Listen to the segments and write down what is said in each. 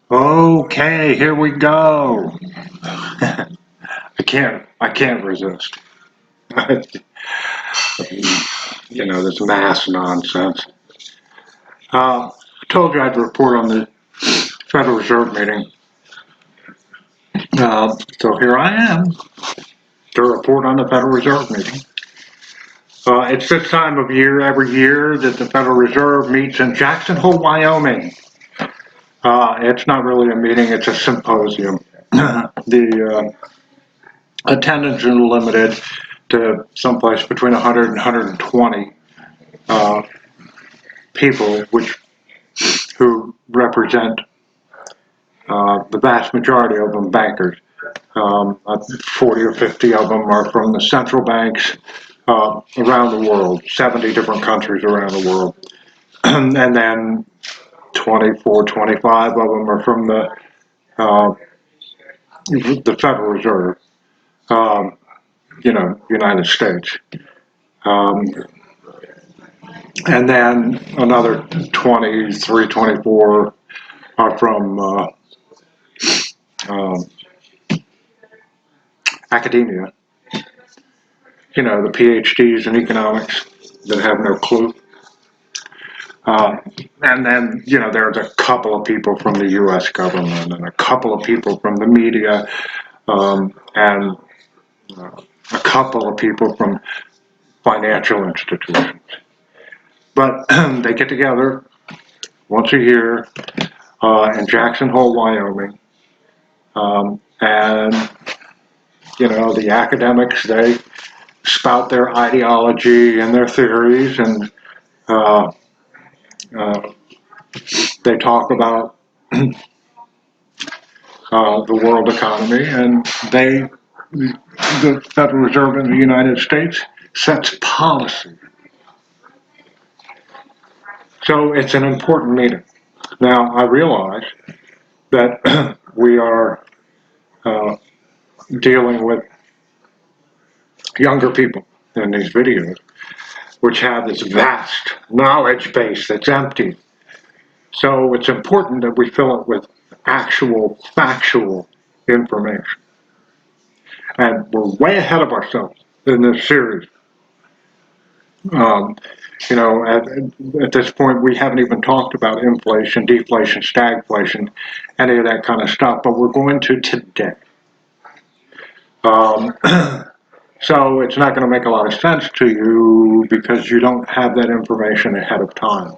Okay, here we go. I can't resist. This mass nonsense. I told you I'd report on the Federal Reserve meeting. So here I am to report on the Federal Reserve meeting. It's this time of year every year that the Federal Reserve meets in Jackson Hole, Wyoming. It's not really a meeting, it's a symposium. The attendance is limited to someplace between 100 and 120 people, who represent the vast majority of them bankers. 40 or 50 of them are from the central banks around the world, 70 different countries around the world. And then 24, 25 of them are from the Federal Reserve, United States. Um, and then another 23, 24 are from academia, the PhDs in economics that have no clue. And then, there's a couple of people from the U.S. government and a couple of people from the media, and a couple of people from financial institutions. But they get together once a year in Jackson Hole, Wyoming, and the academics, they spout their ideology and their theories, and uh, they talk about the world economy, and the Federal Reserve in the United States sets policy. So it's an important meeting. Now, I realize that we are uh, dealing with younger people in these videos, which have this vast knowledge base that's empty. So it's important that we fill it with actual, factual information. And we're way ahead of ourselves in this series. Um, at this point, we haven't even talked about inflation, deflation, stagflation, any of that kind of stuff, but we're going to today. Um, so it's not going to make a lot of sense to you because you don't have that information ahead of time.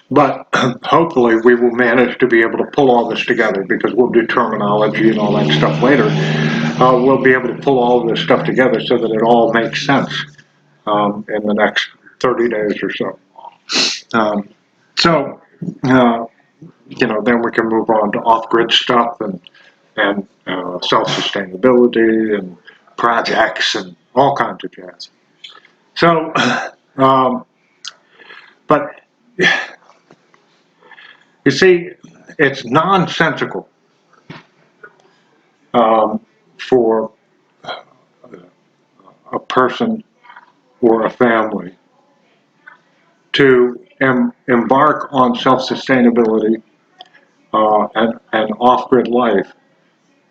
But hopefully we will manage to be able to pull all this together, because we'll do terminology and all that stuff later. We'll be able to pull all of this stuff together so that it all makes sense in the next 30 days or so. Um, so, then we can move on to off-grid stuff and self-sustainability and projects and all kinds of jazz. So, but you see, it's nonsensical for a person or a family to embark on self-sustainability and off-grid life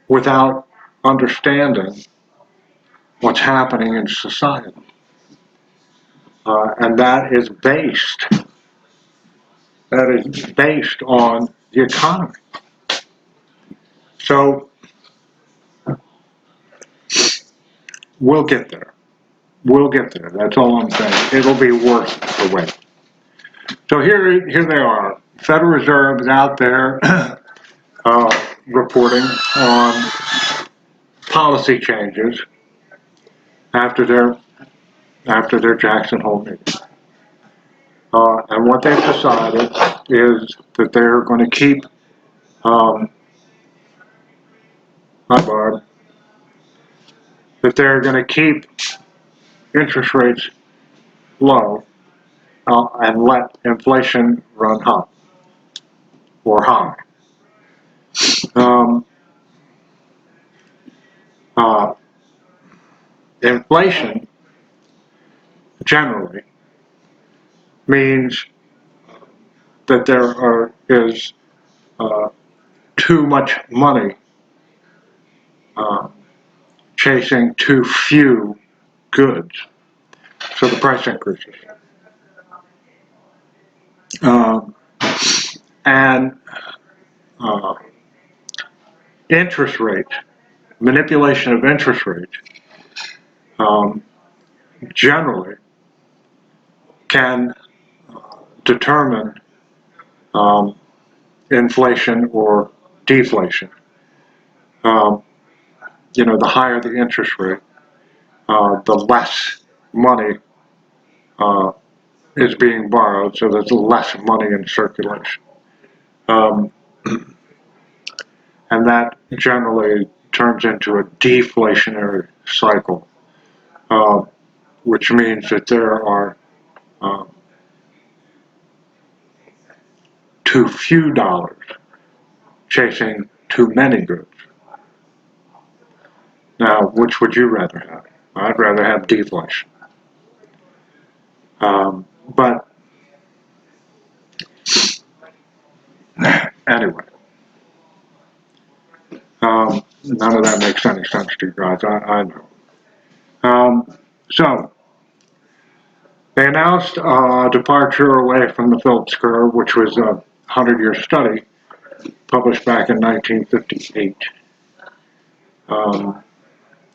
without understanding what's happening in society. And that is based on the economy. So we'll get there. We'll get there. That's all I'm saying. It'll be worth the wait. So here they are. Federal Reserve is out there reporting on policy changes after their Jackson Hole meeting. And what they've decided is that they're going to keep, hi Barb, that they're going to keep interest rates low and let inflation run hot or high. Um, uh, Inflation generally means that there is too much money chasing too few goods. So the price increases. And interest rates, manipulation of interest rates, generally can determine inflation or deflation. The higher the interest rate, the less money is being borrowed, so there's less money in circulation. And that generally turns into a deflationary cycle, which means that there are too few dollars chasing too many goods. Now, which would you rather have? I'd rather have deflation. But anyway, none of that makes any sense to you guys, I know. So, they announced a departure away from the Phillips curve, which was a 100-year study published back in 1958.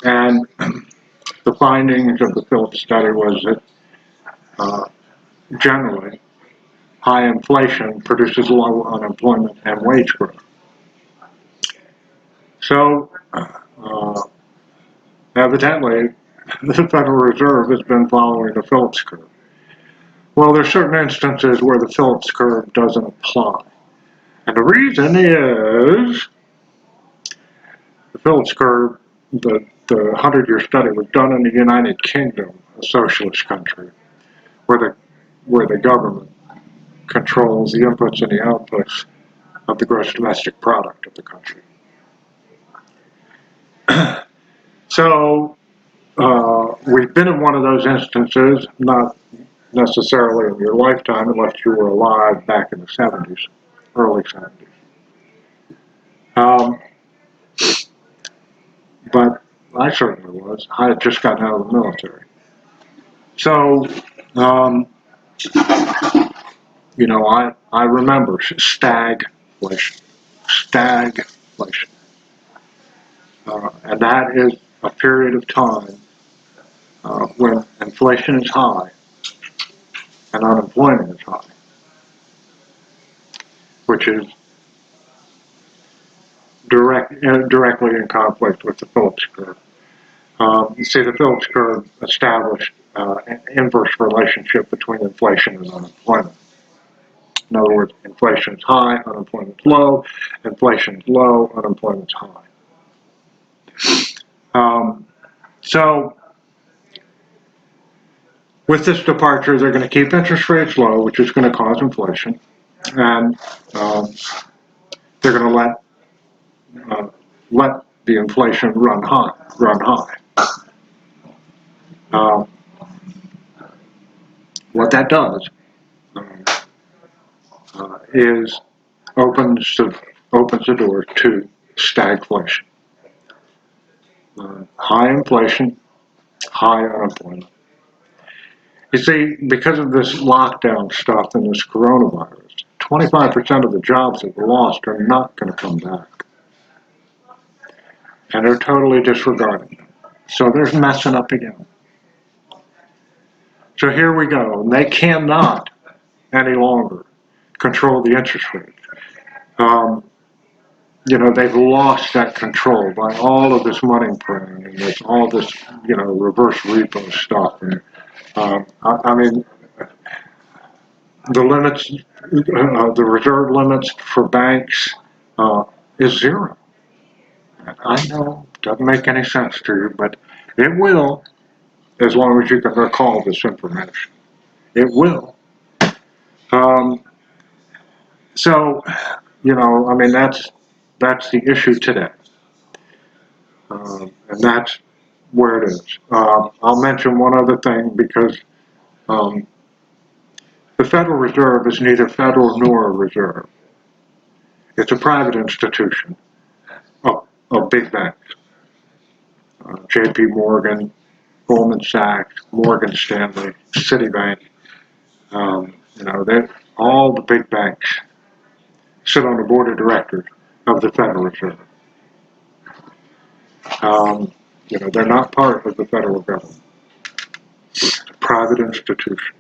And the findings of the Phillips study was that generally high inflation produces low unemployment and wage growth. So, evidently, the Federal Reserve has been following the Phillips curve. Well, there are certain instances where the Phillips curve doesn't apply. And the reason is the Phillips curve, the 100-year study was done in the United Kingdom, a socialist country, where the government controls the inputs and the outputs of the gross domestic product of the country. So we've been in one of those instances, not necessarily in your lifetime, unless you were alive back in the 70s, early 70s. But I certainly was. I had just gotten out of the military. So, I remember stagflation. Stagflation. And that is a period of time when inflation is high and unemployment is high, which is directly in conflict with the Phillips curve. You see, the Phillips curve established an inverse relationship between inflation and unemployment. In other words, inflation is high, unemployment is low. Inflation is low, unemployment is high. So, with this departure, they're going to keep interest rates low, which is going to cause inflation, and they're going to let the inflation run high. What that does is opens the door to stagflation. High inflation, high unemployment. You see, because of this lockdown stuff and this coronavirus, 25% of the jobs that were lost are not going to come back. And they're totally disregarding them. So they're messing up again. So here we go. And they cannot any longer control the interest rate. They've lost that control by all of this money printing and with all this, reverse repo stuff. And the limits, the reserve limits for banks is zero. I know, doesn't make any sense to you, but it will, as long as you can recall this information. It will. So, that's the issue today. And that's where it is. I'll mention one other thing because the Federal Reserve is neither federal nor a reserve. It's a private institution of big banks. JP Morgan, Goldman Sachs, Morgan Stanley, Citibank. All the big banks sit on the board of directors of the Federal Reserve. They're not part of the federal government. It's a private institution.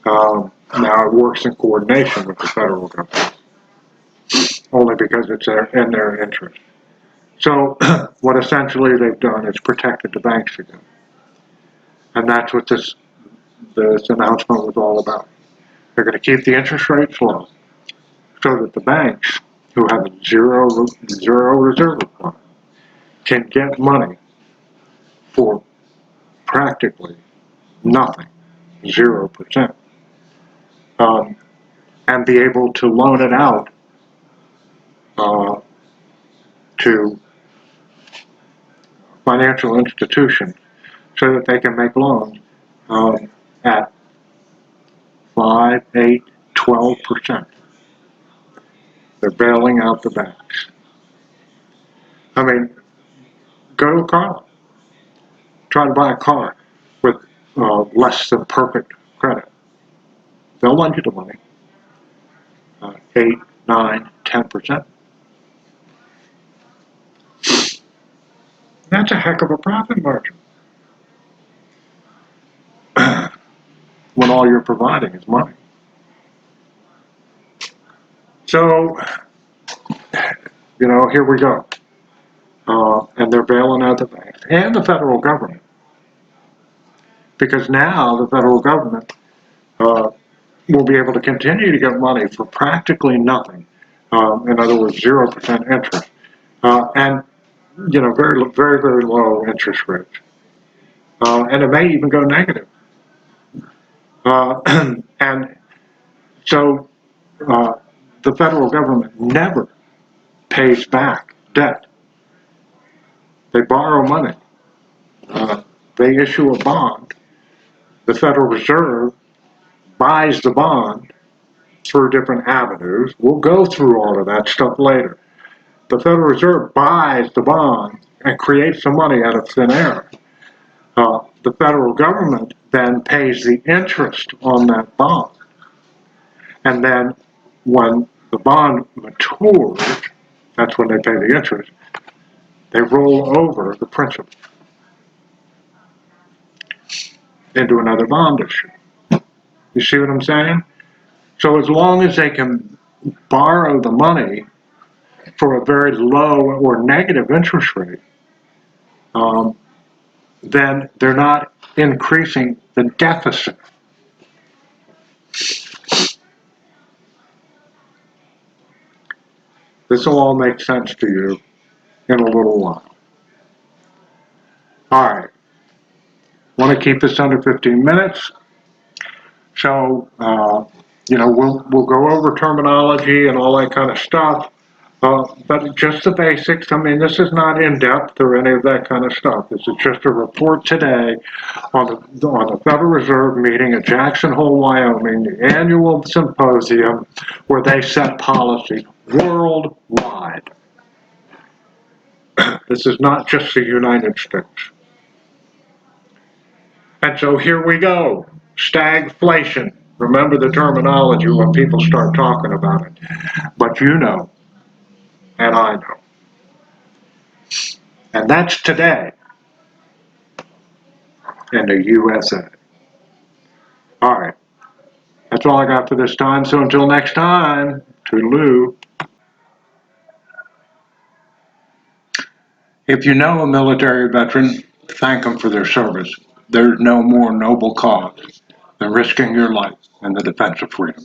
Now it works in coordination with the federal government, only because it's in their interest. So what essentially they've done is protected the banks again. And that's what this announcement was all about. They're going to keep the interest rates low so that the banks who have a zero reserve requirement can get money for practically nothing, 0%, and be able to loan it out to financial institutions so that they can make loans at 5, 8, 12%. They're bailing out the banks. I mean, go to a car lot. Try to buy a car with less than perfect credit. They'll lend you the money, 8, 9, 10%. That's a heck of a profit margin when all you're providing is money. So, here we go. And they're bailing out the banks and the federal government. Because now the federal government will be able to continue to get money for practically nothing. In other words, 0% interest. And, very, very, very low interest rates. And it may even go negative. And so the federal government never pays back debt. They borrow money. They issue a bond. The Federal Reserve buys the bond through different avenues. We'll go through all of that stuff later. The Federal Reserve buys the bond and creates the money out of thin air. The federal government then pays the interest on that bond. And then when the bond matures, that's when they pay the interest, they roll over the principal into another bond issue. You see what I'm saying? So as long as they can borrow the money for a very low or negative interest rate, then they're not increasing the deficit. This will all make sense to you in a little while. All right. Want to keep this under 15 minutes. So, we'll go over terminology and all that kind of stuff. But just the basics. I mean, this is not in depth or any of that kind of stuff. This is just a report today on the Federal Reserve meeting at Jackson Hole, Wyoming, the annual symposium where they set policy worldwide. This is not just the United States. And so here we go. Stagflation. Remember the terminology when people start talking about it. But you know, and I know. And that's today in the USA. All right. That's all I got for this time. So until next time, toodaloo. If you know a military veteran, thank them for their service. There's no more noble cause than risking your life in the defense of freedom.